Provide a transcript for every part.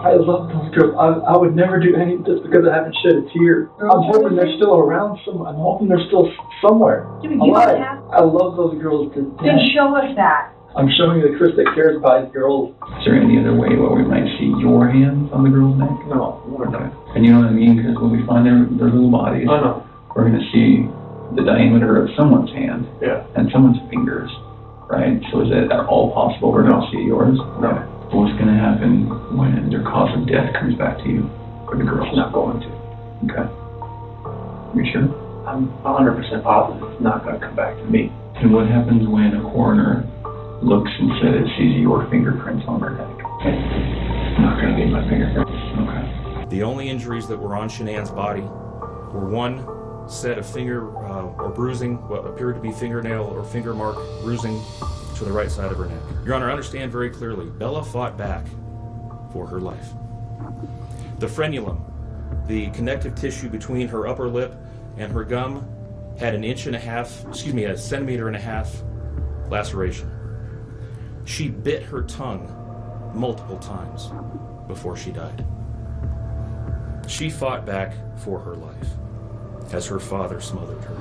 I love those girls. I would never do anything just because I haven't shed a tear. I'm hoping they're still around somewhere. I'm hoping they're still somewhere. Alive. I love those girls to death. Then show us that. I'm showing you the Chris that cares about girls. Is there any other way where we might see your hands on the girl's neck? No, we're not. And you know what I mean? Because when we find their little bodies, we're going to see the diameter of someone's hand and someone's fingers, right? So is that all possible? We're going to see yours? No. What's going to happen when their cause of death comes back to you for the girl? It's not going to. Okay. You sure? I'm 100% positive it's not going to come back to me. And what happens when a coroner looks and says, sees your fingerprints on her neck? I'm not going to need my fingerprints. Okay. The only injuries that were on Shanann's body were one set of finger or bruising, what appeared to be fingernail or finger mark bruising to the right side of her neck. Your Honor, understand very clearly, Bella fought back for her life. The frenulum, the connective tissue between her upper lip and her gum, had a 1.5 centimeter laceration. She bit her tongue multiple times before she died. She fought back for her life as her father smothered her.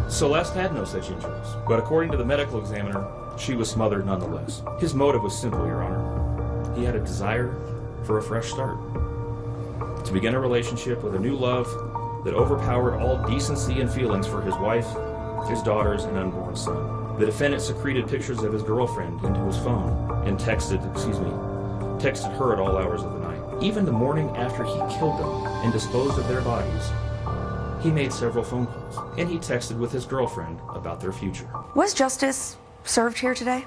Celeste had no such injuries, but according to the medical examiner, she was smothered nonetheless. His motive was simple, Your Honor. He had a desire for a fresh start, to begin a relationship with a new love that overpowered all decency and feelings for his wife, his daughters, and unborn son. The defendant secreted pictures of his girlfriend into his phone and texted her at all hours of the night. Even the morning after he killed them and disposed of their bodies, he made several phone calls, and he texted with his girlfriend about their future. Was justice served here today?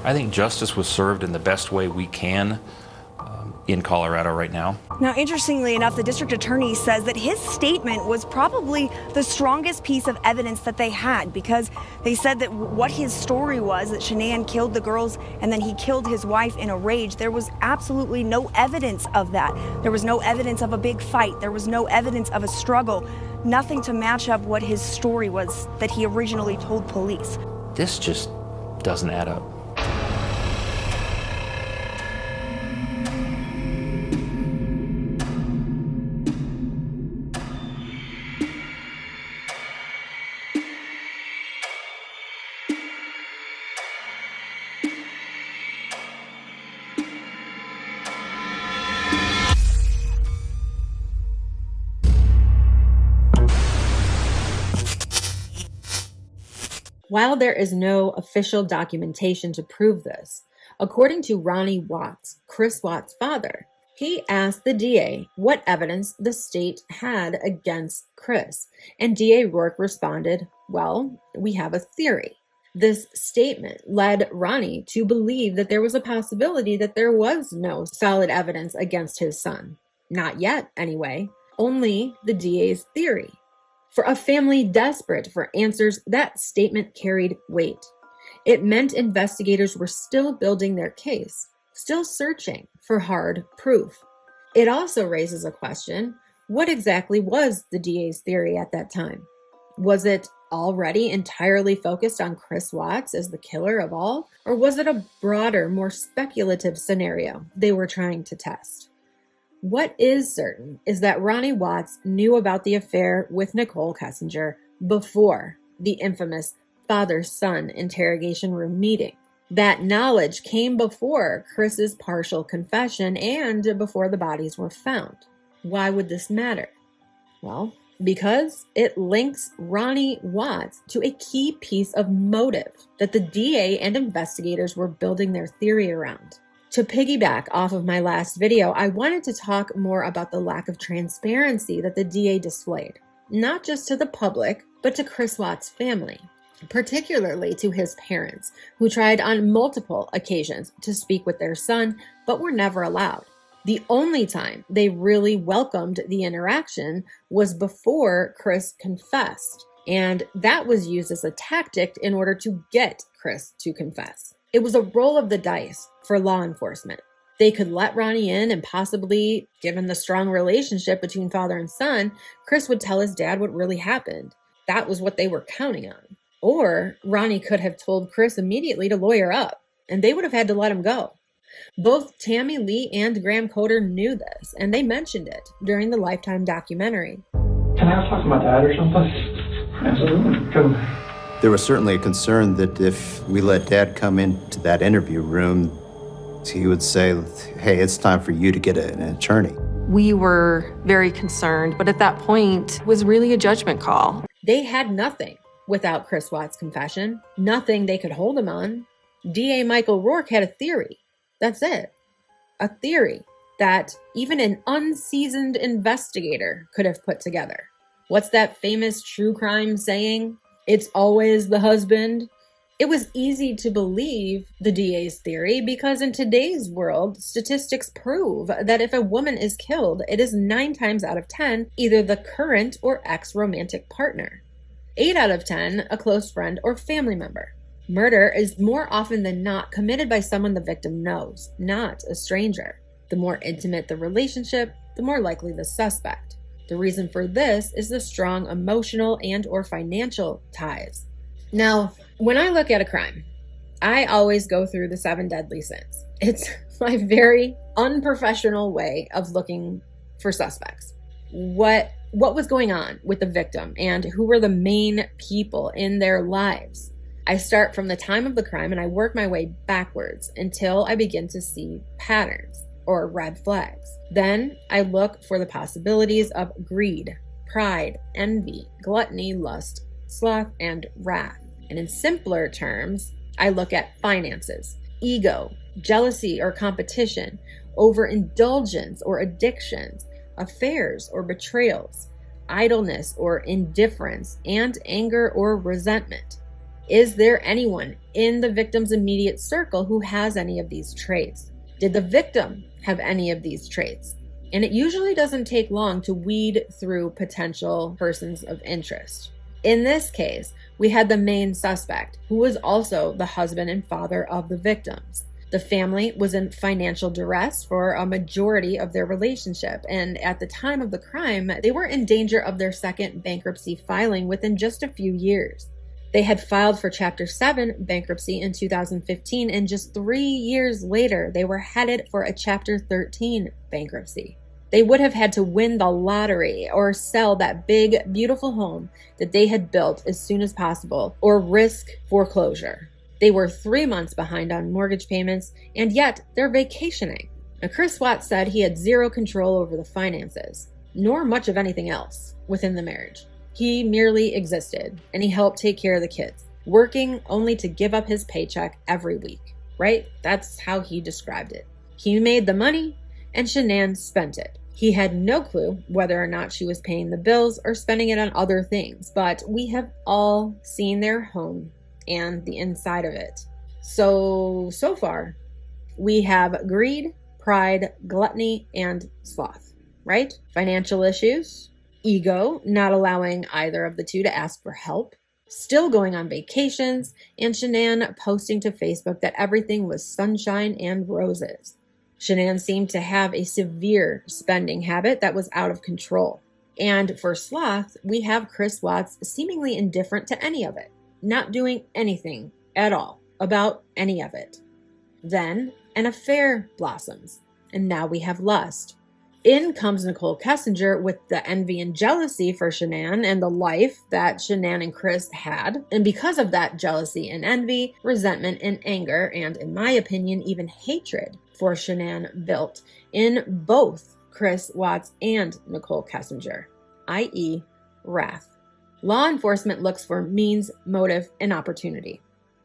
I think justice was served in the best way we can in Colorado right now. Now, interestingly enough, the district attorney says that his statement was probably the strongest piece of evidence that they had, because they said that what his story was, that Shanann killed the girls and then he killed his wife in a rage, there was absolutely no evidence of that. There was no evidence of a big fight. There was no evidence of a struggle. Nothing to match up what his story was that he originally told police. This just doesn't add up. While there is no official documentation to prove this, according to Ronnie Watts, Chris Watts' father, he asked the DA what evidence the state had against Chris, and DA Rourke responded, "Well, we have a theory." This statement led Ronnie to believe that there was a possibility that there was no solid evidence against his son. Not yet, anyway. Only the DA's theory. For a family desperate for answers, that statement carried weight. It meant investigators were still building their case, still searching for hard proof. It also raises a question: what exactly was the DA's theory at that time? Was it already entirely focused on Chris Watts as the killer of all? Or was it a broader, more speculative scenario they were trying to test? What is certain is that Ronnie Watts knew about the affair with Nikki Kessinger before the infamous father-son interrogation room meeting. That knowledge came before Chris's partial confession and before the bodies were found. Why would this matter? Well, because it links Ronnie Watts to a key piece of motive that the DA and investigators were building their theory around. To piggyback off of my last video, I wanted to talk more about the lack of transparency that the DA displayed, not just to the public, but to Chris Watts' family, particularly to his parents, who tried on multiple occasions to speak with their son, but were never allowed. The only time they really welcomed the interaction was before Chris confessed, and that was used as a tactic in order to get Chris to confess. It was a roll of the dice for law enforcement. They could let Ronnie in, and possibly, given the strong relationship between father and son, Chris would tell his dad what really happened. That was what they were counting on. Or Ronnie could have told Chris immediately to lawyer up, and they would have had to let him go. Both Tammy Lee and Graham Coder knew this, and they mentioned it during the Lifetime documentary. Can I talk to my dad or something? Absolutely. There was certainly a concern that if we let Dad come into that interview room, he would say, hey, it's time for you to get an attorney. We were very concerned, but at that point, it was really a judgment call. They had nothing without Chris Watts' confession, nothing they could hold him on. DA Michael Rourke had a theory. That's it. A theory that even an unseasoned investigator could have put together. What's that famous true crime saying? It's always the husband. It was easy to believe the DA's theory because in today's world, statistics prove that if a woman is killed, it is 9 times out of 10 either the current or ex-romantic partner. 8 out of 10, a close friend or family member. Murder is more often than not committed by someone the victim knows, not a stranger. The more intimate the relationship, the more likely the suspect. The reason for this is the strong emotional and or financial ties. Now, when I look at a crime, I always go through the 7 deadly sins. It's my very unprofessional way of looking for suspects. What was going on with the victim and who were the main people in their lives? I start from the time of the crime and I work my way backwards until I begin to see patterns or red flags. Then I look for the possibilities of greed, pride, envy, gluttony, lust, sloth, and wrath. And in simpler terms, I look at finances, ego, jealousy or competition, overindulgence or addictions, affairs or betrayals, idleness or indifference, and anger or resentment. Is there anyone in the victim's immediate circle who has any of these traits? Did the victim have any of these traits? And it usually doesn't take long to weed through potential persons of interest. In this case, we had the main suspect, who was also the husband and father of the victims. The family was in financial duress for a majority of their relationship, and at the time of the crime, they were in danger of their second bankruptcy filing within just a few years. They had filed for Chapter 7 bankruptcy in 2015, and just 3 years later, they were headed for a Chapter 13 bankruptcy. They would have had to win the lottery or sell that big, beautiful home that they had built as soon as possible or risk foreclosure. They were 3 months behind on mortgage payments, and yet they're vacationing. Now, Chris Watts said he had zero control over the finances, nor much of anything else within the marriage. He merely existed, and he helped take care of the kids, working only to give up his paycheck every week, right? That's how he described it. He made the money, and Shanann spent it. He had no clue whether or not she was paying the bills or spending it on other things, but we have all seen their home and the inside of it. So far, we have greed, pride, gluttony, and sloth, right? Financial issues, ego, not allowing either of the two to ask for help, still going on vacations, and Shanann posting to Facebook that everything was sunshine and roses. Shanann seemed to have a severe spending habit that was out of control. And for sloth, we have Chris Watts seemingly indifferent to any of it, not doing anything at all about any of it. Then an affair blossoms, and now we have lust. In comes Nikki Kessinger with the envy and jealousy for Shanann and the life that Shanann and Chris had. And because of that jealousy and envy, resentment and anger, and in my opinion, even hatred for Shanann built in both Chris Watts and Nikki Kessinger, i.e. wrath. Law enforcement looks for means, motive, and opportunity.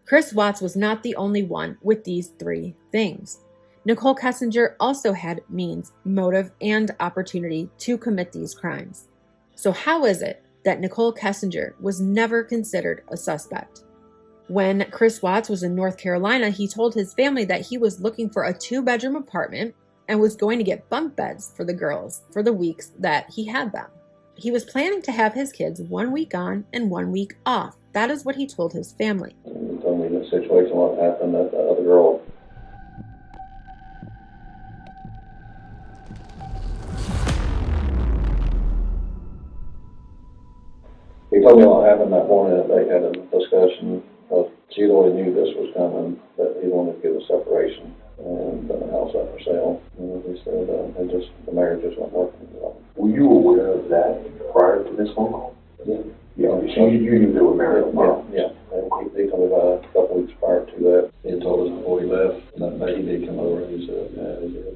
Chris Watts was not the only one with these 3 things. Nikki Kessinger also had means, motive, and opportunity to commit these crimes. So how is it that Nikki Kessinger was never considered a suspect? When Chris Watts was in North Carolina, he told his family that he was looking for a 2-bedroom apartment and was going to get bunk beds for the girls for the weeks that he had them. He was planning to have his kids 1 week on and 1 week off. That is what he told his family. He told me the situation, what happened, that the other girl. He told me what happened that morning, that they had a discussion of she already knew this was coming, that he wanted to get a separation. And said, the marriage just wasn't working. Were you aware of that prior to this phone call? Yeah. Yeah, so you knew they were married? Yeah. He told me about a couple weeks prior to that. He had told us before he left, and that day he did come over and he said,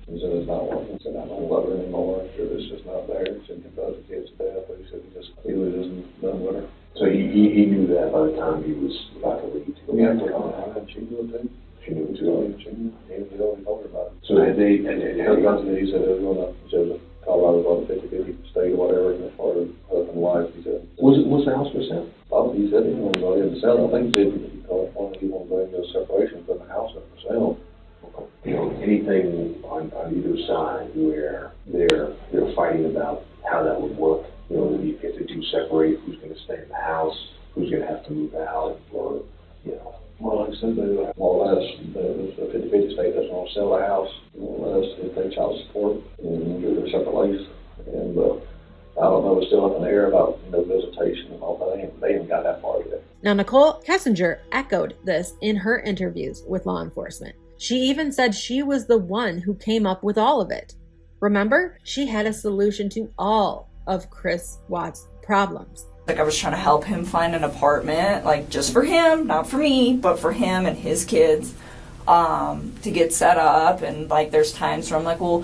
he said, it's not working. He said, I don't love her anymore. He said, it's just not there. He said, he loves the kids to death, but he said, he was just done with her. So he knew that by the time he was about to leave to go back to Colorado? And she knew it too. She knew it too? She knew. He always told her about it. So had they, He said it was going to, Colorado was on the 50-50 state or whatever, and as far as husband and wife, he said. was the house for sale? Oh, he said he wanted to go ahead and sell it. I think he said he wanted to go into a separation, put the house up for sale. You know, anything on either side where they're fighting about how that would work? You know, if the two separate, who's going to stay in the house, who's going to have to move out, or, you know. Well, like I said, more or less, the 50-50 state doesn't want to sell the house, more or less, they pay child support and do their separate lease. And I don't know, it's still up in the air about visitation and all that. They haven't got that far yet. Now, Nikki Kessinger echoed this in her interviews with law enforcement. She even said she was the one who came up with all of it. Remember, she had a solution to all of Chris Watts' problems. Like, I was trying to help him find an apartment, like, just for him, not for me, but for him and his kids, to get set up. And, like, there's times where I'm like, well,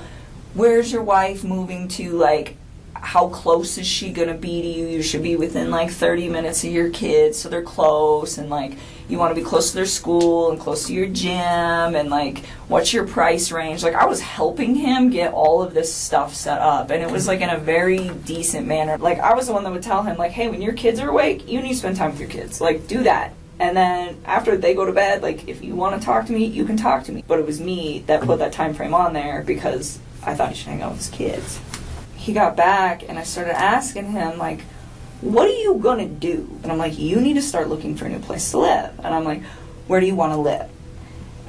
where's your wife moving to? Like, how close is she going to be to you? You should be within, like, 30 minutes of your kids, so they're close. And, like, you want to be close to their school and close to your gym. And, like, what's your price range? Like, I was helping him get all of this stuff set up. And it was, like, in a very decent manner. Like, I was the one that would tell him, like, hey, when your kids are awake, you need to spend time with your kids. Like, do that. And then after they go to bed, like, if you want to talk to me, you can talk to me. But it was me that put that time frame on there because I thought he should hang out with his kids. He got back, and I started asking him, like, what are you going to do? And I'm like, you need to start looking for a new place to live. And I'm like, where do you want to live?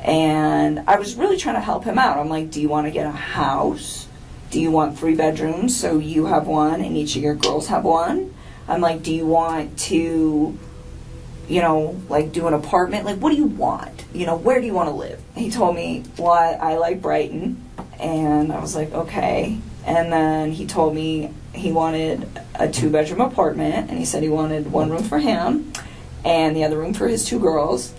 And I was really trying to help him out. I'm like, do you want to get a house? Do you want 3 bedrooms so you have one and each of your girls have one? I'm like, do you want to, you know, like, do an apartment? Like, what do you want? You know, where do you want to live? He told me, well, I like Brighton. And I was like, okay. And then he told me he wanted a 2-bedroom apartment, and he said he wanted 1 room for him and the other room for his 2 girls.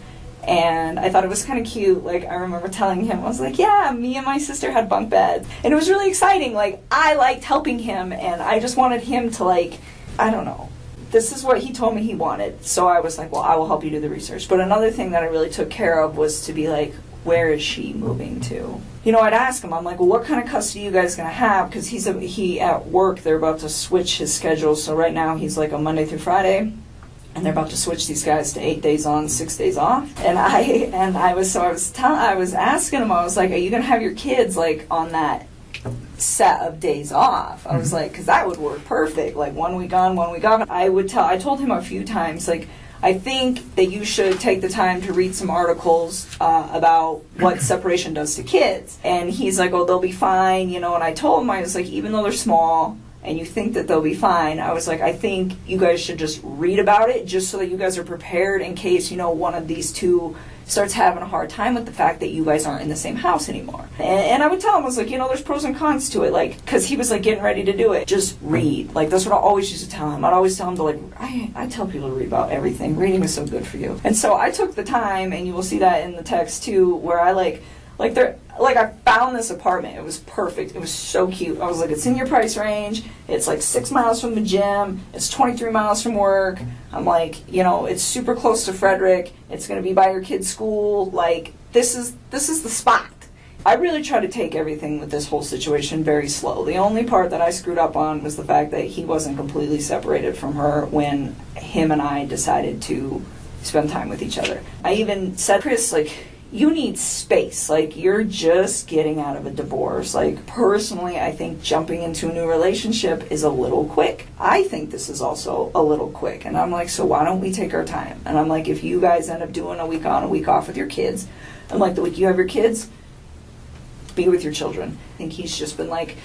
And I thought it was kind of cute. Like, I remember telling him, I was like, yeah, me and my sister had bunk beds. And it was really exciting. Like, I liked helping him, and I just wanted him to, like, I don't know. This is what he told me he wanted. So I was like, well, I will help you do the research. But another thing that I really took care of was to be like, where is she moving to? You know, I'd ask him, I'm like, well, what kind of custody are you guys going to have? Because he at work, they're about to switch his schedule. So right now he's like a Monday through Friday, and they're about to switch these guys to 8 days on, 6 days off. And I was asking him, I was like, are you going to have your kids like on that set of days off? I was like, because that would work perfect, like 1 week on, 1 week off. I told him a few times, like, I think that you should take the time to read some articles about what separation does to kids. And he's like, oh, they'll be fine, you know. And I told him, I was like, even though they're small and you think that they'll be fine, I was like, I think you guys should just read about it just so that you guys are prepared in case, you know, one of these two starts having a hard time with the fact that you guys aren't in the same house anymore. And I would tell him, I was like, you know, there's pros and cons to it, like, because he was like getting ready to do it. Just read. Like, that's what I always used to tell him. I'd always tell him to, like, I tell people to read about everything. Reading is so good for you. And so I took the time, and you will see that in the text too, where I I found this apartment. It was perfect. It was so cute. I was like, it's in your price range. It's like 6 miles from the gym. It's 23 miles from work. I'm like, you know, it's super close to Frederick. It's going to be by your kid's school. Like, this is the spot. I really tried to take everything with this whole situation very slow. The only part that I screwed up on was the fact that he wasn't completely separated from her when him and I decided to spend time with each other. I even said, Chris, like, you need space. Like, you're just getting out of a divorce. Like, personally, I think jumping into a new relationship is a little quick. I think this is also a little quick. And I'm like, so why don't we take our time? And I'm like, if you guys end up doing a week on, a week off with your kids, I'm like, the week you have your kids, be with your children. I think he's just been, like,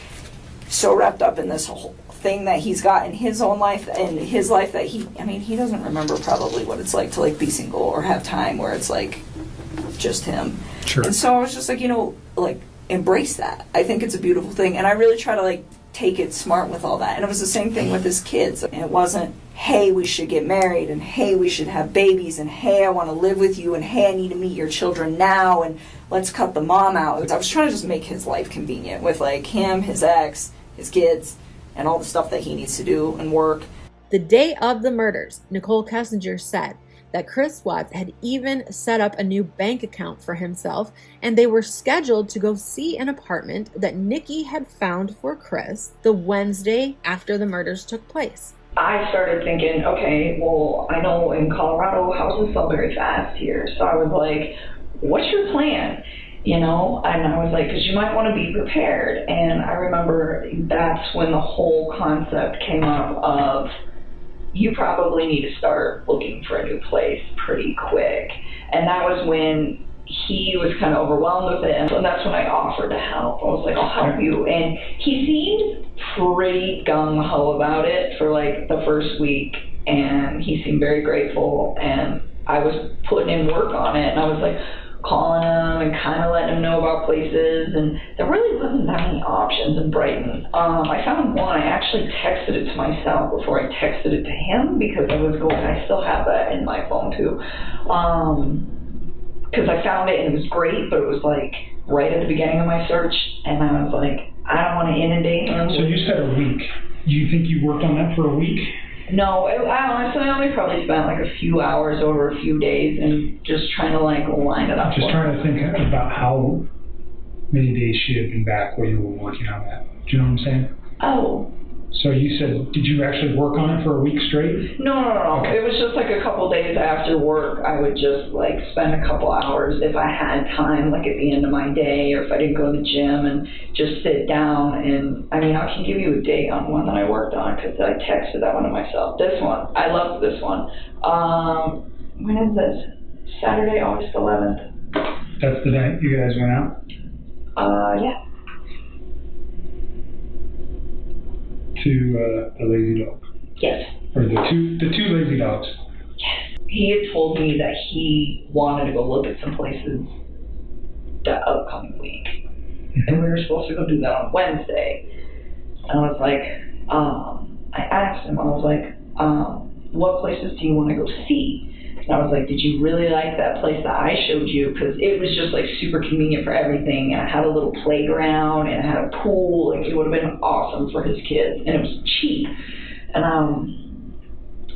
so wrapped up in this whole thing that he's got in his own life and his life that he doesn't remember probably what it's like to, like, be single or have time where it's, like, just him. Sure. And so I was just like, you know, like, embrace that. I think it's a beautiful thing, and I really try to like take it smart with all that. And it was the same thing with his kids. And it wasn't, hey, we should get married, and hey, we should have babies, and hey, I want to live with you, and hey, I need to meet your children now, and let's cut the mom out. I was trying to just make his life convenient with like him, his ex, his kids, and all the stuff that he needs to do and work. The day of the murders, Nikki Kessinger said that Chris Watts had even set up a new bank account for himself, and they were scheduled to go see an apartment that Nikki had found for Chris the Wednesday after the murders took place. I started thinking, okay, well, I know in Colorado houses sell very fast here, so I was like, what's your plan? You know, and I was like, because you might want to be prepared. And I remember that's when the whole concept came up of, you probably need to start looking for a new place pretty quick. And that was when he was kind of overwhelmed with it, and that's when I offered to help. I was like, I'll help you. And he seemed pretty gung-ho about it for like the first week, and he seemed very grateful, and I was putting in work on it, and I was like calling him and kind of letting him know about places, and there really wasn't that many options in Brighton. I found one. I actually texted it to myself before I texted it to him, because I still have that in my phone too, because I found it and it was great, but it was like right at the beginning of my search, and I was like, I don't want to inundate him. So you said a week. Do you think you worked on that for a week? No, I honestly only probably spent like a few hours over a few days and just trying to like line it up. Just trying to think about how many days she had been back while you were working on that. Do you know what I'm saying? Oh. So you said, did you actually work on it for a week straight? No. Okay. It was just like a couple days after work. I would just like spend a couple hours if I had time, like at the end of my day, or if I didn't go to the gym, and just sit down. And I mean, I can give you a date on one that I worked on, because I texted that one to myself. This one, I loved this one. When is this? Saturday, August 11th. That's the night you guys went out? Yeah. To the lazy dog. Yes. Or the two lazy dogs. Yes. He had told me that he wanted to go look at some places the upcoming week. And we were supposed to go do that on Wednesday. And I was like, I asked him, I was like, what places do you want to go see? And I was like, did you really like that place that I showed you? Because it was just like super convenient for everything. And I had a little playground, and I had a pool. Like, it would have been awesome for his kids. And it was cheap.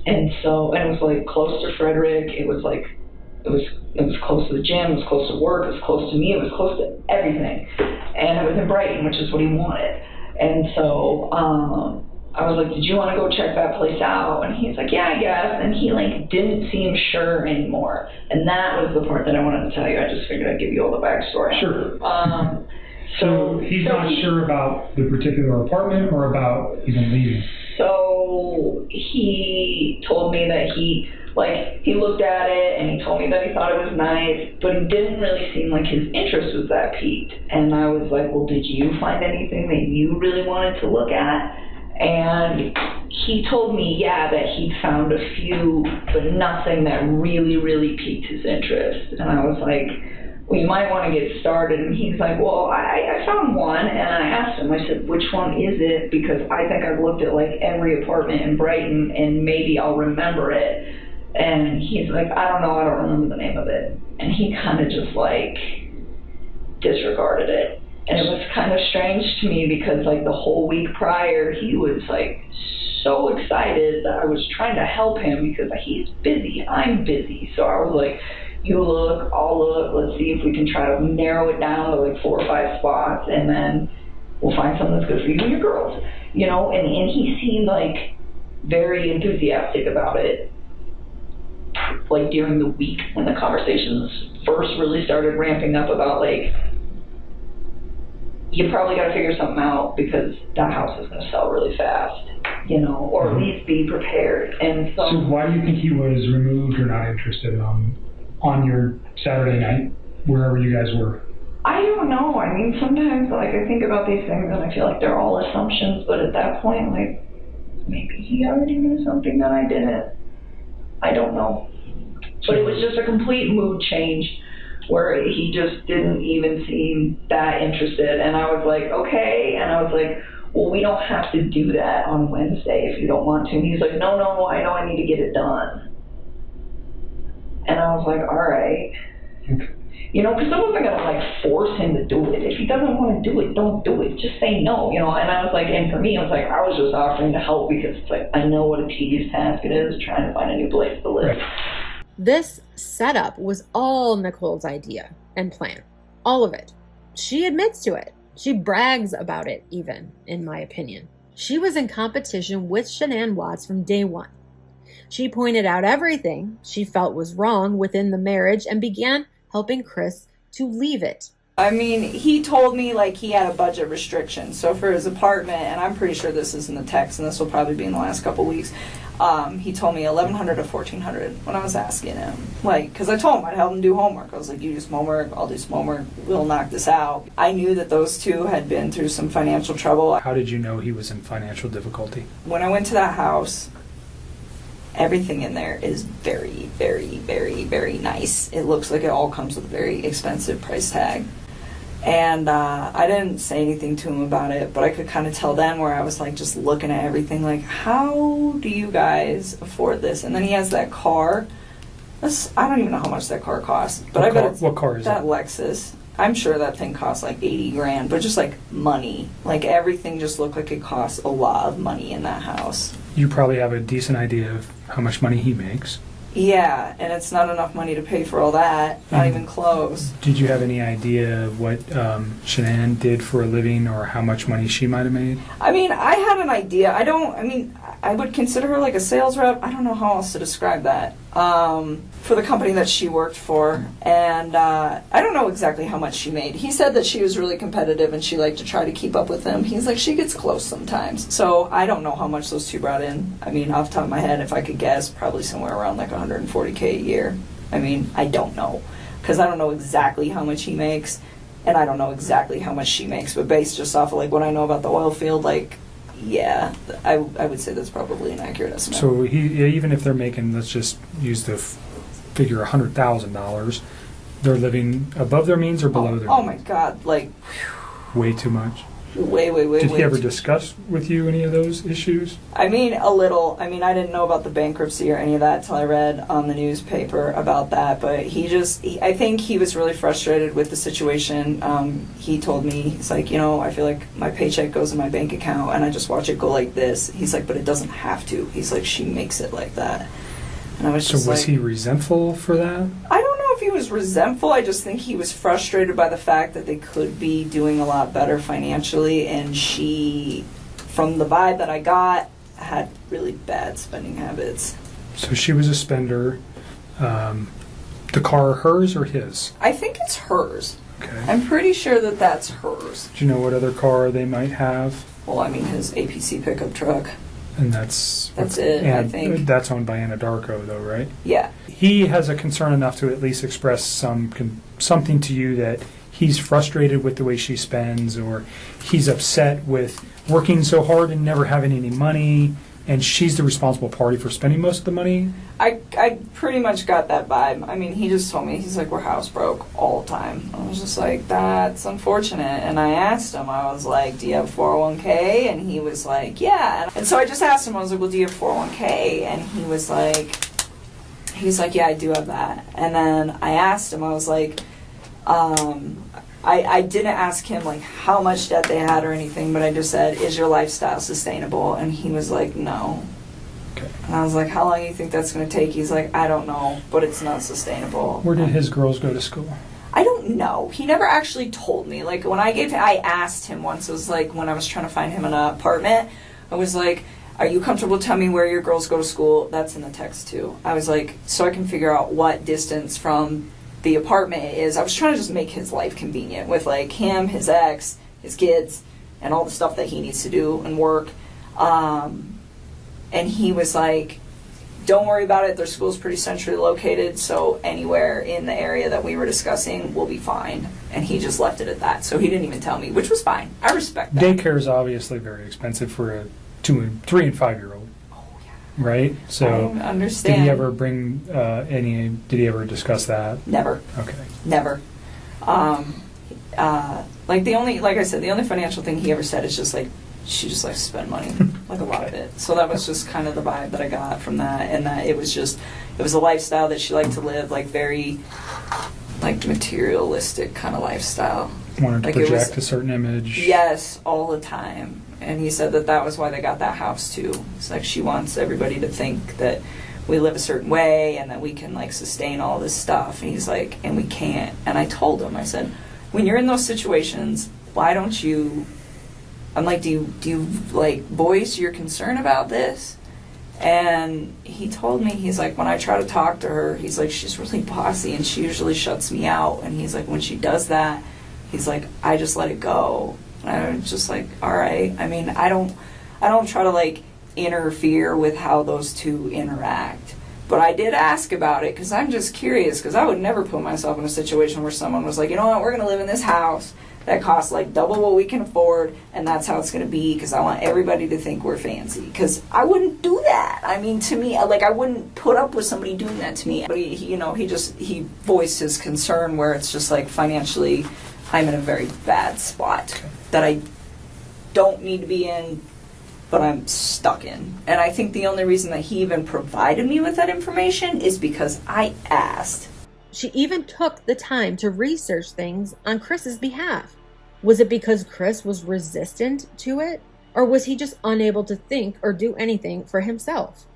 And so it was like close to Frederick. It was like, it was close to the gym. It was close to work. It was close to me. It was close to everything. And it was in Brighton, which is what he wanted. And so, I was like, did you want to go check that place out? And he's like, yeah, I guess. And he like didn't seem sure anymore. And that was the part that I wanted to tell you. I just figured I'd give you all the backstory. Sure. So he's not sure about the particular apartment, or about even leaving? So he told me that he looked at it, and he told me that he thought it was nice, but it didn't really seem like his interest was that piqued. And I was like, well, did you find anything that you really wanted to look at? And he told me, yeah, that he'd found a few, but nothing that really, really piqued his interest. And I was like, well, you might want to get started. And he's like, well, I found one. And I asked him, I said, which one is it? Because I think I've looked at like every apartment in Brighton, and maybe I'll remember it. And he's like, I don't know, I don't remember the name of it. And he kind of just like disregarded it. And it was kind of strange to me, because like the whole week prior, he was like so excited that I was trying to help him, because he's busy, I'm busy. So I was like, you look, I'll look, let's see if we can try to narrow it down to like 4 or 5 spots, and then we'll find something that's good for you and your girls. You know, and he seemed like very enthusiastic about it, like during the week when the conversations first really started ramping up about like, you probably got to figure something out, because that house is going to sell really fast, you know, or at least be prepared. And so why do you think he was removed or not interested on your Saturday night, wherever you guys were? I don't know. I mean, sometimes like I think about these things and I feel like they're all assumptions, but at that point, like, maybe he already knew something that I didn't. I don't know. But it was just a complete mood change where he just didn't even seem that interested. And I was like, okay. And I was like, well, we don't have to do that on Wednesday if you don't want to. And he's like, no, I know I need to get it done. And I was like, all right. You know, because I wasn't going to, like, force him to do it. If he doesn't want to do it, don't do it. Just say no, you know. And I was like, and for me, I was like, I was just offering to help because it's like, I know what a tedious task it is trying to find a new place to live. This setup was all Nicole's idea and plan. All of it. She admits to it. She brags about it, even, in my opinion. She was in competition with Shanann Watts from day one. She pointed out everything she felt was wrong within the marriage and began helping Chris to leave it. I mean, he told me, like, he had a budget restriction. So for his apartment, and I'm pretty sure this is in the text, and this will probably be in the last couple weeks, he told me $1,100 to $1,400 when I was asking him. Like, because I told him I'd help him do homework. I was like, you do some homework, I'll do some homework, we'll knock this out. I knew that those two had been through some financial trouble. How did you know he was in financial difficulty? When I went to that house, everything in there is very, very, very, very nice. It looks like it all comes with a very expensive price tag. And I didn't say anything to him about it, but I could kind of tell then where I was like just looking at everything like, how do you guys afford this? And then he has that car. I don't even know how much that car costs. But I bet it's what car is that Lexus. I'm sure that thing costs like $80,000, but just like money. Like everything just looked like it costs a lot of money in that house. You probably have a decent idea of how much money he makes. Yeah, and it's not enough money to pay for all that, not even close. Did you have any idea what Shanann did for a living or how much money she might have made? I mean, I had an idea. I would consider her like a sales rep. I don't know how else to describe that. For the company that she worked for. And I don't know exactly how much she made. He said that she was really competitive and she liked to try to keep up with him. He's like, she gets close sometimes. So I don't know how much those two brought in. I mean, off the top of my head, if I could guess, probably somewhere around like $140K a year. I mean, I don't know. Because I don't know exactly how much he makes. And I don't know exactly how much she makes. But based just off of like what I know about the oil field, like, yeah, I would say that's probably an accurate estimate. So even if they're making, let's just use the figure $100,000, they're living above their means or below their means? Oh my God, like... Way too much? Way Did he ever discuss with you any of those issues? I mean, a little. I mean, I didn't know about the bankruptcy or any of that until I read on the newspaper about that, but I think he was really frustrated with the situation. He told me, he's like, you know, I feel like my paycheck goes in my bank account and I just watch it go like this. He's like, but it doesn't have to. He's like, she makes it like that. And I was just was he resentful for that? I don't know if he was resentful. I just think he was frustrated by the fact that they could be doing a lot better financially, and she, from the vibe that I got, had really bad spending habits. So she was a spender. The car hers or his? I think it's hers. Okay. I'm pretty sure that that's hers. Do you know what other car they might have? Well, I mean, his APC pickup truck. And that's it, I think. That's owned by Anadarko, though, right? Yeah. He has a concern enough to at least express something to you that he's frustrated with the way she spends, or he's upset with working so hard and never having any money, and she's the responsible party for spending most of the money. I pretty much got that vibe. I mean, he just told me, he's like, we're house broke all the time. I was just like, that's unfortunate. And I asked him, I was like, do you have 401k? And he was like, yeah. And so I just asked him, I was like, well, do you have 401k? And he was like, yeah, I do have that. And then I asked him, I was like, I didn't ask him like how much debt they had or anything, but I just said, is your lifestyle sustainable? And he was like, no. Okay. And I was like, how long do you think that's going to take? He's like, I don't know, but it's not sustainable. Where did his girls go to school? I don't know. He never actually told me. Like, when I asked him once, it was like when I was trying to find him an apartment, I was like, are you comfortable telling me where your girls go to school? That's in the text too. I was like, so I can figure out what distance from the apartment is. I was trying to just make his life convenient with like him, his ex, his kids, and all the stuff that he needs to do and work. And he was like, don't worry about it. Their school's pretty centrally located, so anywhere in the area that we were discussing will be fine. And he just left it at that. So he didn't even tell me, which was fine. I respect that. Daycare is obviously very expensive for a 2, 3, and 5-year-old. Oh, yeah. right? So I understand. did he ever bring did he ever discuss that? Never. Okay. Never. Like I said, the only financial thing he ever said is just like, she just likes to spend money, like a lot of it. So that was just kind of the vibe that I got from that, and that it was a lifestyle that she liked to live, like very, like materialistic kind of lifestyle. Wanted to like project a certain image. Yes, all the time. And he said that was why they got that house too. It's like she wants everybody to think that we live a certain way and that we can like sustain all this stuff. And he's like, and we can't. And I told him, I said, when you're in those situations, why don't you, I'm like, do you like voice your concern about this? And he told me, he's like, when I try to talk to her, he's like, she's really bossy and she usually shuts me out. And he's like, when she does that, he's like, I just let it go. And I'm just like, all right. I mean, I don't try to like interfere with how those two interact. But I did ask about it because I'm just curious, because I would never put myself in a situation where someone was like, you know what, we're going to live in this house that costs like double what we can afford, and that's how it's going to be, because I want everybody to think we're fancy. Because I wouldn't do that. I mean, to me, like, I wouldn't put up with somebody doing that to me. But he voiced his concern where it's just like, financially, I'm in a very bad spot that I don't need to be in, but I'm stuck in. And I think the only reason that he even provided me with that information is because I asked. She even took the time to research things on Chris's behalf. Was it because Chris was resistant to it? Or was he just unable to think or do anything for himself?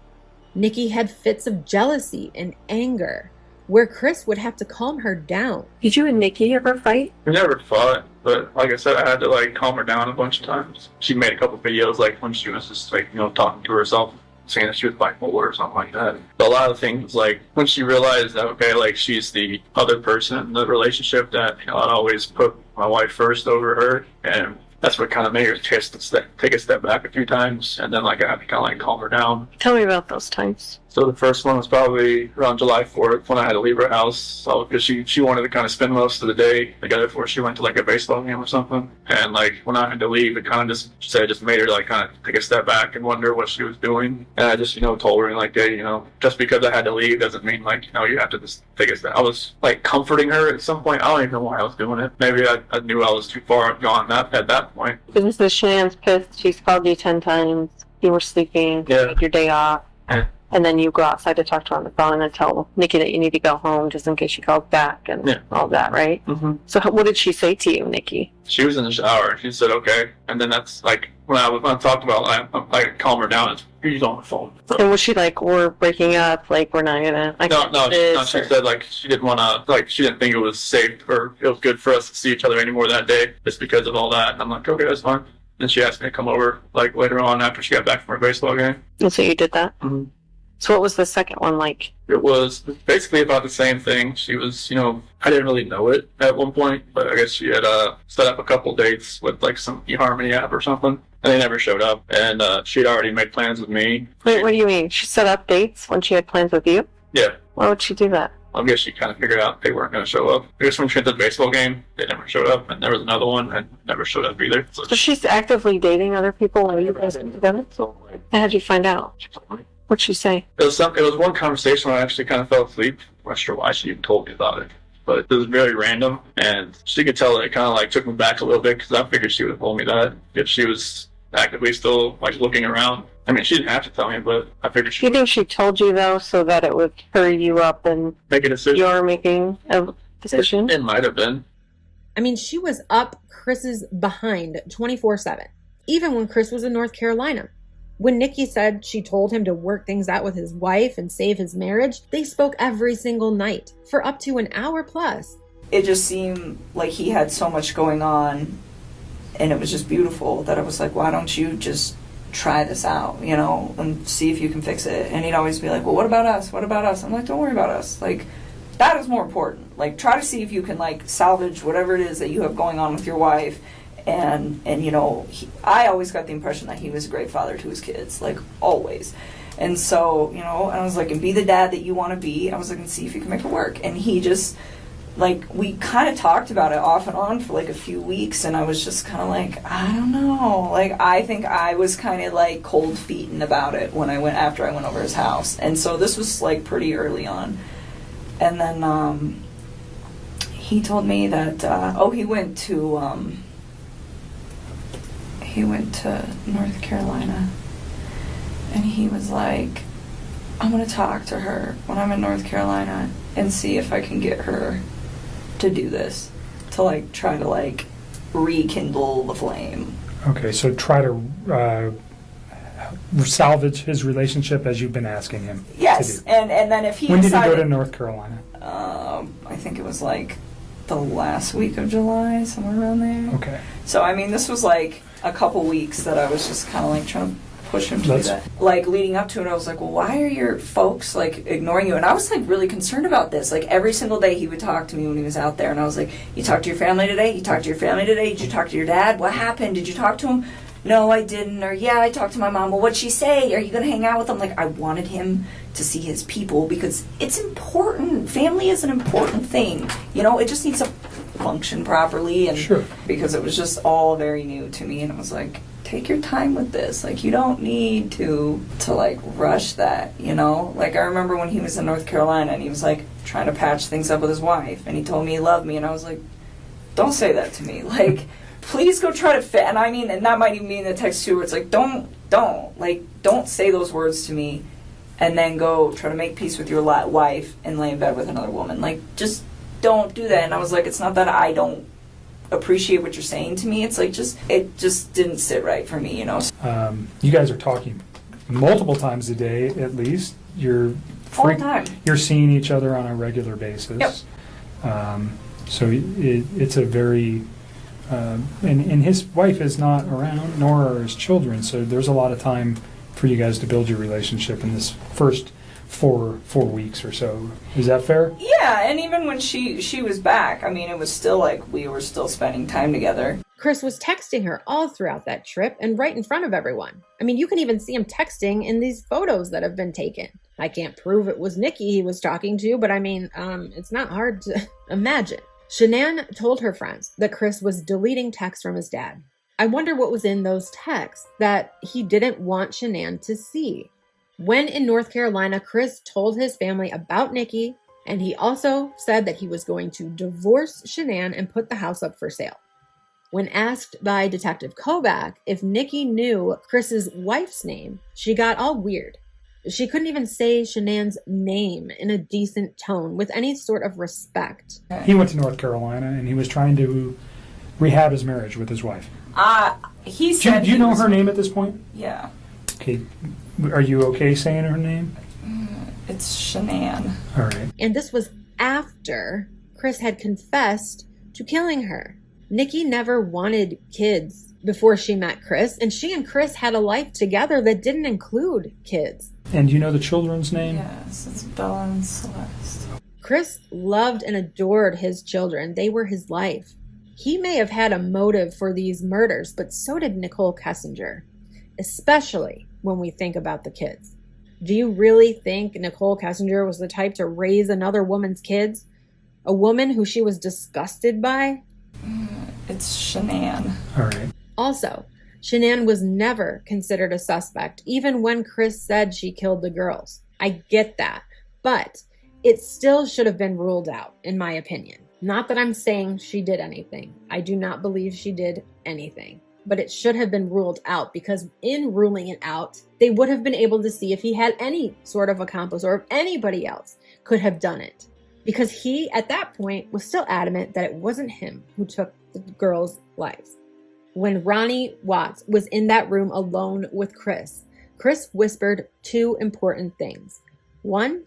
Nikki had fits of jealousy and anger, where Chris would have to calm her down. Did you and Nikki ever fight? We never fought, but like I said, I had to like calm her down a bunch of times. She made a couple videos like when she was just like, talking to herself, saying that she was bipolar or something like that. But a lot of things, like when she realized that, okay, like she's the other person in the relationship, that I'd always put my wife first over her, and that's what kind of made her take a step back a few times, and then like I had to kind of like calm her down. Tell me about those times. So the first one was probably around July 4th when I had to leave her house, because she wanted to kind of spend most of the day together before she went to like a baseball game or something. And like when I had to leave, it kind of just made her like kind of take a step back and wonder what she was doing. And I just told her like, hey, just because I had to leave doesn't mean like you have to just take a step. I was like comforting her at some point. I don't even know why I was doing it. Maybe I knew I was too far gone at that point. This is Shanann's pissed. She's called you 10 times. You were sleeping. Yeah. You had your day off. And then you go outside to talk to her on the phone and then tell Nikki that you need to go home just in case she calls back and all that, right? Mm-hmm. So what did she say to you, Nikki? She was in the shower. She said, okay. And then that's like, when I talked about, I calm her down. She's on the phone. And was she like, we're breaking up, like we're not gonna... No, she said like she didn't want to, like she didn't think it was safe or it was good for us to see each other anymore that day just because of all that. And I'm like, okay, that's fine. Then she asked me to come over like later on after she got back from her baseball game. And so you did that? Mm-hmm. So what was the second one like? It was basically about the same thing. She was, I didn't really know it at one point, but I guess she had set up a couple dates with like some eHarmony app or something, and they never showed up. And she'd already made plans with me. Wait, what do you mean? She set up dates when she had plans with you? Yeah. Why would she do that? I guess she kind of figured out they weren't going to show up. I guess when she went to the baseball game, they never showed up, and there was another one and never showed up either. So she's actively dating other people while you guys are together? How did you find out? What'd she say? It was one conversation where I actually kind of fell asleep. I'm not sure why she even told me about it, but it was very random, and she could tell that it kind of like took me back a little bit, because I figured she would have told me that if she was actively still like looking around. I mean, she didn't have to tell me, but I figured she would. You think she told you though so that it would hurry you up and make a decision? You're making a decision? It might have been. I mean, she was up Chris's behind 24/7, even when Chris was in North Carolina. When Nikki said she told him to work things out with his wife and save his marriage, they spoke every single night for up to an hour plus. It just seemed like he had so much going on, and it was just beautiful that I was like, why don't you just try this out, and see if you can fix it? And he'd always be like, well, what about us? What about us? I'm like, don't worry about us. Like, that is more important. Like, try to see if you can, like, salvage whatever it is that you have going on with your wife. And I always got the impression that he was a great father to his kids, like, always. And so, I was like, and be the dad that you want to be. I was like, and see if you can make it work. And he just like, we kind of talked about it off and on for like a few weeks, and I was just kind of like, I don't know. Like, I think I was kind of like cold feeting about it after I went over his house. And so this was like pretty early on. And then he told me that he went to North Carolina, and he was like, I'm going to talk to her when I'm in North Carolina and see if I can get her to do this, to like try to like rekindle the flame. Okay, so try to salvage his relationship as you've been asking him. Yes, to do. And then if he when decided, did he go to North Carolina? I think it was like the last week of July, somewhere around there. Okay. So I mean, this was like a couple weeks that I was just kind of like trying to push him to do that. Like, leading up to it, I was like, well, why are your folks like ignoring you? And I was like really concerned about this. Like, every single day he would talk to me when he was out there, and I was like, you talked to your family today? You talked to your family today? Did you talk to your dad? What happened? Did you talk to him? No, I didn't. Or, yeah, I talked to my mom. Well, what'd she say? Are you going to hang out with them? Like, I wanted him to see his people because it's important. Family is an important thing. You know, it just needs to function properly. And sure. Because it was just all very new to me, and it was like, take your time with this. Like, you don't need to like rush that, you know? Like, I remember when he was in North Carolina and he was like trying to patch things up with his wife, and he told me he loved me, and I was like, don't say that to me. Like, please go try to fit. And I mean, and that might even be in the text too, where it's like, don't say those words to me and then go try to make peace with your wife and lay in bed with another woman. Like, just don't do that. And I was like, it's not that I don't appreciate what you're saying to me. It's like, it just didn't sit right for me, you know. You guys are talking multiple times a day, at least. All the time. You're seeing each other on a regular basis. Yep. So it's a very and his wife is not around, nor are his children. So there's a lot of time for you guys to build your relationship in this first four weeks or so. Is that fair? Yeah, and even when she was back, I mean, it was still like we were still spending time together. Chris was texting her all throughout that trip and right in front of everyone. I mean, you can even see him texting in these photos that have been taken. I can't prove it was Nikki he was talking to, but I mean, it's not hard to imagine. Shanann told her friends that Chris was deleting texts from his dad. I wonder what was in those texts that he didn't want Shanann to see. When in North Carolina, Chris told his family about Nikki, and he also said that he was going to divorce Shanann and put the house up for sale. When asked by Detective Kobach if Nikki knew Chris's wife's name, she got all weird. She couldn't even say Shanann's name in a decent tone with any sort of respect. He went to North Carolina and he was trying to rehab his marriage with his wife. He said. Do you know her name at this point? Yeah. Okay. Are you okay saying her name? It's Shanann. All right. And this was after Chris had confessed to killing her. Nikki never wanted kids before she met Chris, and she and Chris had a life together that didn't include kids. And do you know the children's name? Yes, it's Bella and Celeste. Chris loved and adored his children. They were his life. He may have had a motive for these murders, but so did Nicole Kessinger, especially when we think about the kids. Do you really think Nicole Kessinger was the type to raise another woman's kids? A woman who she was disgusted by? It's Shanann. All right. Also, Shanann was never considered a suspect, even when Chris said she killed the girls. I get that, but it still should have been ruled out, in my opinion. Not that I'm saying she did anything. I do not believe she did anything. But it should have been ruled out, because in ruling it out, they would have been able to see if he had any sort of accomplice or if anybody else could have done it. Because he, at that point, was still adamant that it wasn't him who took the girls' lives. When Ronnie Watts was in that room alone with Chris, Chris whispered two important things. One,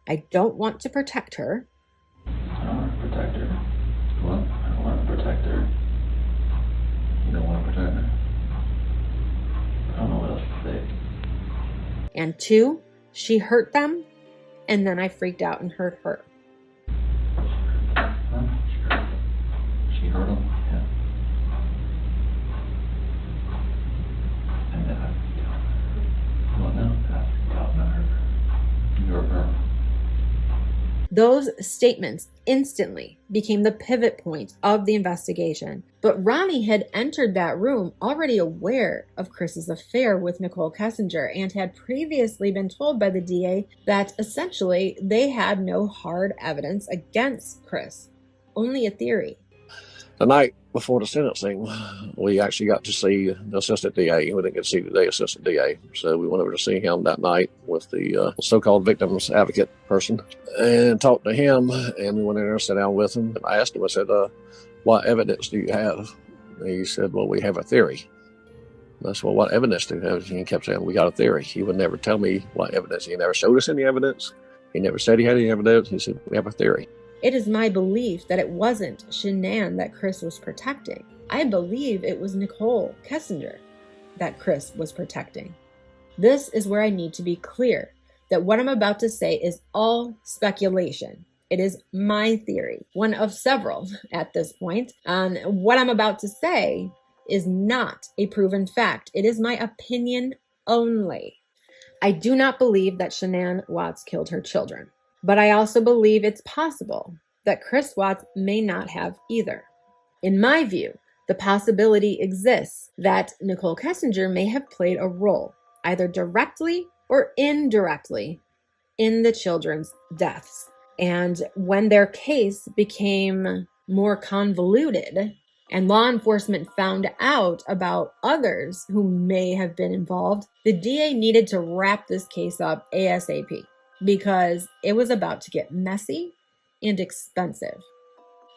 I don't want to protect her. I don't want to protect her. What? I don't want to protect her. You don't want to protect her. I don't know what else to say. And two, she hurt them, and then I freaked out and hurt her. She hurt them? Yeah. And then I freaked out. Well, no, I freaked out, not her. You hurt her. Those statements instantly became the pivot point of the investigation. But Ronnie had entered that room already aware of Chris's affair with Nicole Kessinger and had previously been told by the DA that essentially they had no hard evidence against Chris, only a theory. The night before the sentencing, we actually got to see the assistant DA. We didn't get to see the assistant DA. So we went over to see him that night with the so-called victims advocate person and talked to him. And we went in there and sat down with him. I asked him, I said, what evidence do you have? And he said, well, we have a theory. And I said, well, what evidence do you have? And he kept saying, we got a theory. He would never tell me what evidence. He never showed us any evidence. He never said he had any evidence. He said, we have a theory. It is my belief that it wasn't Shanann that Chris was protecting. I believe it was Nicole Kessinger that Chris was protecting. This is where I need to be clear that what I'm about to say is all speculation. It is my theory, one of several at this point. And what I'm about to say is not a proven fact. It is my opinion only. I do not believe that Shanann Watts killed her children. But I also believe it's possible that Chris Watts may not have either. In my view, the possibility exists that Nicole Kessinger may have played a role, either directly or indirectly, in the children's deaths. And when their case became more convoluted and law enforcement found out about others who may have been involved, the DA needed to wrap this case up ASAP. Because it was about to get messy and expensive.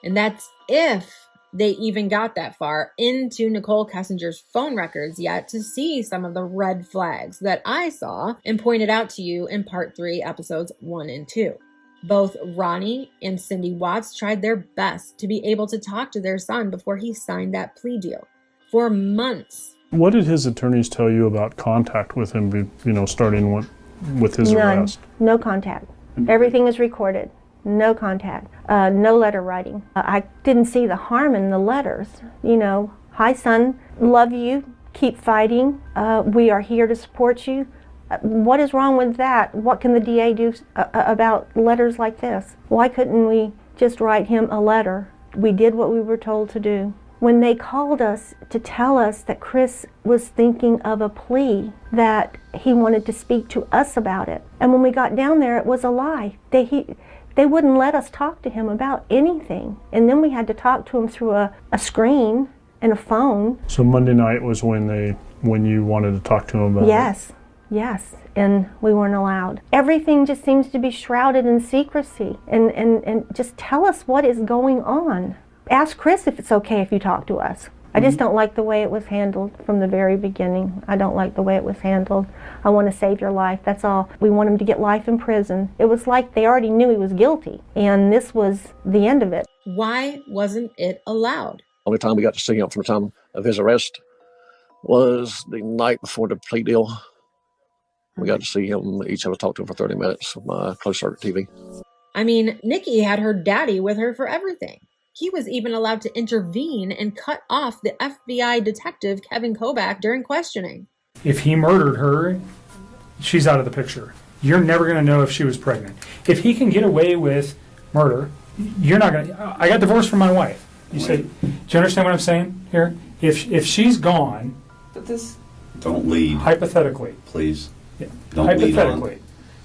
And that's if they even got that far into Nicole Kessinger's phone records yet to see some of the red flags that I saw and pointed out to you in part 3, episodes 1 and 2. Both Ronnie and Cindy Watts tried their best to be able to talk to their son before he signed that plea deal. For months. What did his attorneys tell you about contact with him, starting with his arrest? No contact. Everything is recorded. No contact. No letter writing. I didn't see the harm in the letters. Hi son, love you, keep fighting. We are here to support you. What is wrong with that? What can the DA do about letters like this? Why couldn't we just write him a letter? We did what we were told to do. When they called us to tell us that Chris was thinking of a plea, that he wanted to speak to us about it. And when we got down there, it was a lie. They wouldn't let us talk to him about anything. And then we had to talk to him through a screen and a phone. So Monday night was when you wanted to talk to him about it? Yes, and we weren't allowed. Everything just seems to be shrouded in secrecy. And just tell us what is going on. Ask Chris if it's okay if you talk to us. I just don't like the way it was handled from the very beginning. I don't like the way it was handled. I want to save your life, that's all. We want him to get life in prison. It was like they already knew he was guilty, and this was the end of it. Why wasn't it allowed? Only time we got to see him from the time of his arrest was the night before the plea deal. We got to see him, each of us talked to him for 30 minutes on my closed circuit TV. I mean, Nikki had her daddy with her for everything. He was even allowed to intervene and cut off the FBI detective Kevin Kobach during questioning. If he murdered her, she's out of the picture. You're never going to know if she was pregnant. If he can get away with murder, you're not going to... I got divorced from my wife. You say, do you understand what I'm saying here? If she's gone... But this... Don't lead. Hypothetically. Please. Yeah. Don't hypothetically. lead on.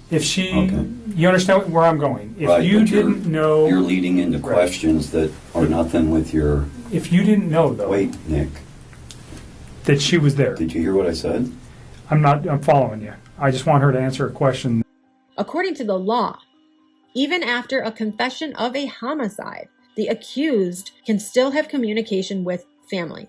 If she... Okay. You understand where I'm going. If right, you didn't know... You're leading into questions that are nothing with your... If you didn't know, though... Wait, Nick. That she was there. Did you hear what I said? I'm following you. I just want her to answer a question. According to the law, even after a confession of a homicide, the accused can still have communication with family,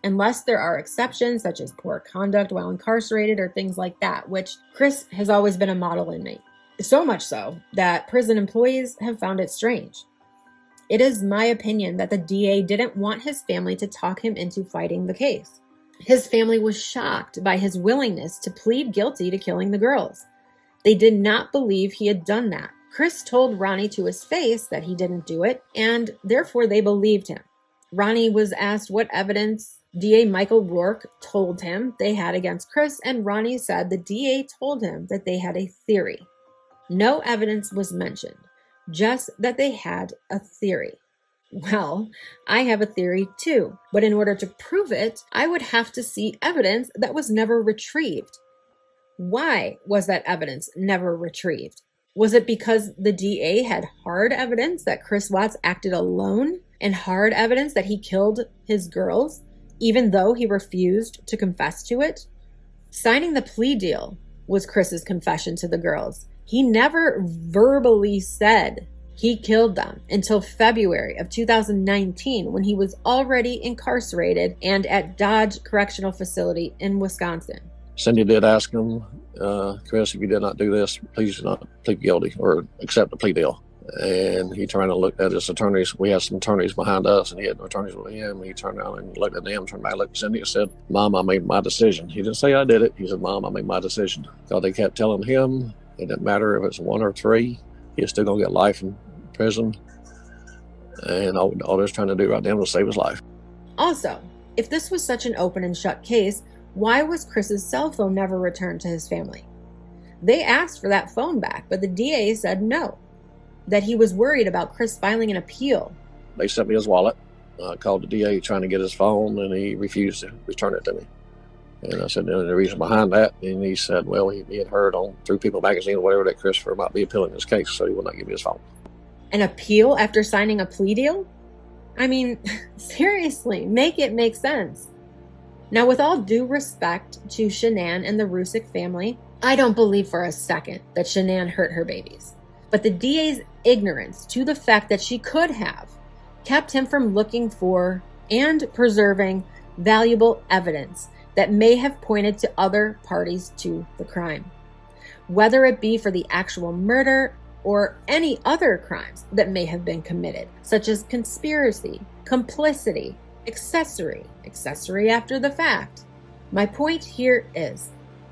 unless there are exceptions such as poor conduct while incarcerated or things like that, which Chris has always been a model inmate. So much so that prison employees have found it strange. It is my opinion that the DA didn't want his family to talk him into fighting the case. His family was shocked by his willingness to plead guilty to killing the girls. They did not believe he had done that. Chris told Ronnie to his face that he didn't do it, and therefore they believed him. Ronnie was asked what evidence DA Michael Rourke told him they had against Chris, and Ronnie said the DA told him that they had a theory. No evidence was mentioned. just that they had a theory. Well, I have a theory too, but in order to prove it, I would have to see evidence that was never retrieved. Why was that evidence never retrieved? Was it because the DA had hard evidence that Chris Watts acted alone and hard evidence that he killed his girls, even though he refused to confess to it? Signing the plea deal was Chris's confession to the girls. He never verbally said he killed them until February of 2019, when he was already incarcerated and at Dodge Correctional Facility in Wisconsin. Cindy did ask him, Chris, if you did not do this, please do not plead guilty or accept the plea deal. And he turned and looked at his attorneys. We had some attorneys behind us, and he had no attorneys with him. He turned around and looked at them, turned back, looked at Cindy, and said, Mom, I made my decision. He didn't say I did it. He said, Mom, I made my decision. Because they kept telling him it didn't matter if it's 1 or 3, he's still going to get life in prison. And all they're trying to do right now was save his life. Also, if this was such an open and shut case, why was Chris's cell phone never returned to his family? They asked for that phone back, but the DA said no, that he was worried about Chris filing an appeal. They sent me his wallet. I called the DA trying to get his phone, and he refused to return it to me. And I said, the reason behind that, and he said, well, he had heard through People magazine or whatever that Christopher might be appealing his case, so he would not give me his phone. An appeal after signing a plea deal? I mean, seriously, make it make sense. Now, with all due respect to Shanann and the Rusick family, I don't believe for a second that Shanann hurt her babies. But the DA's ignorance to the fact that she could have kept him from looking for and preserving valuable evidence that may have pointed to other parties to the crime, whether it be for the actual murder or any other crimes that may have been committed, such as conspiracy, complicity, accessory after the fact. My point here is,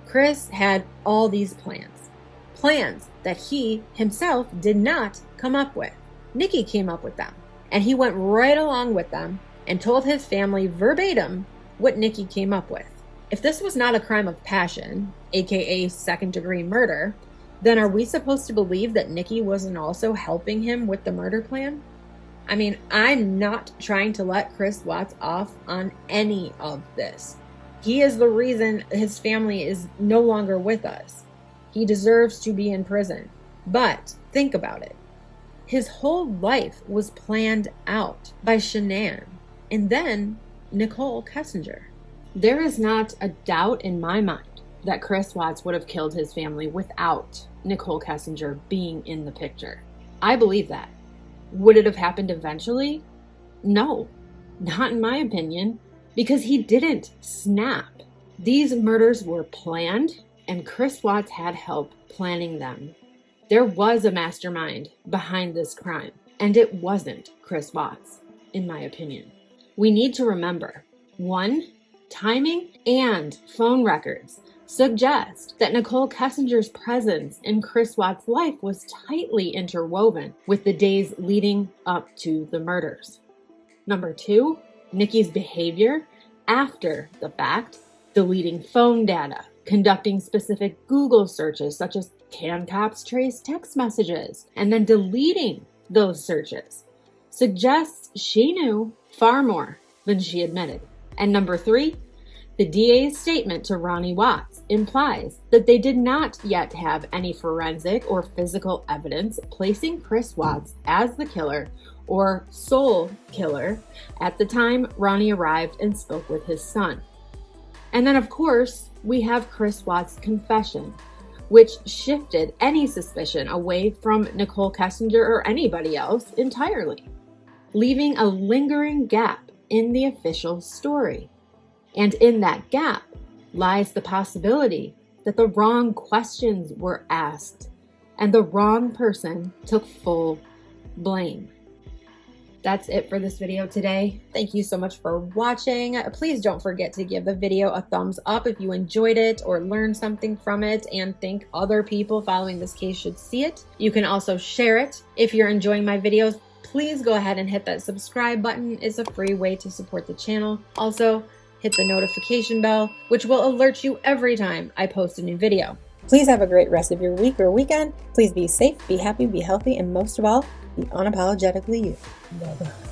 Chris had all these plans that he himself did not come up with. Nikki came up with them, and he went right along with them and told his family verbatim what Nikki came up with. If this was not a crime of passion, aka second-degree murder, then are we supposed to believe that Nikki wasn't also helping him with the murder plan? I mean, I'm not trying to let Chris Watts off on any of this. He is the reason his family is no longer with us. He deserves to be in prison. But think about it. His whole life was planned out by Shanann and then Nicole Kessinger. There is not a doubt in my mind that Chris Watts would have killed his family without Nicole Kessinger being in the picture. I believe that. Would it have happened eventually? No, not in my opinion, because he didn't snap. These murders were planned, and Chris Watts had help planning them. There was a mastermind behind this crime, and it wasn't Chris Watts, in my opinion. We need to remember, 1, timing and phone records suggest that Nicole Kessinger's presence in Chris Watts' life was tightly interwoven with the days leading up to the murders. Number 2, Nikki's behavior after the fact, deleting phone data, conducting specific Google searches such as can cops trace text messages, and then deleting those searches, suggests she knew far more than she admitted. And number 3, the DA's statement to Ronnie Watts implies that they did not yet have any forensic or physical evidence placing Chris Watts as the killer or sole killer at the time Ronnie arrived and spoke with his son. And then, of course, we have Chris Watts' confession, which shifted any suspicion away from Nicole Kessinger or anybody else entirely, leaving a lingering gap in the official story. And in that gap lies the possibility that the wrong questions were asked and the wrong person took full blame. That's it for this video today. Thank you so much for watching. Please don't forget to give the video a thumbs up if you enjoyed it or learned something from it and think other people following this case should see it. You can also share it. If you're enjoying my videos, please go ahead and hit that subscribe button. It's a free way to support the channel. Also, hit the notification bell, which will alert you every time I post a new video. Please have a great rest of your week or weekend. Please be safe, be happy, be healthy, and most of all, be unapologetically you. Bye-bye.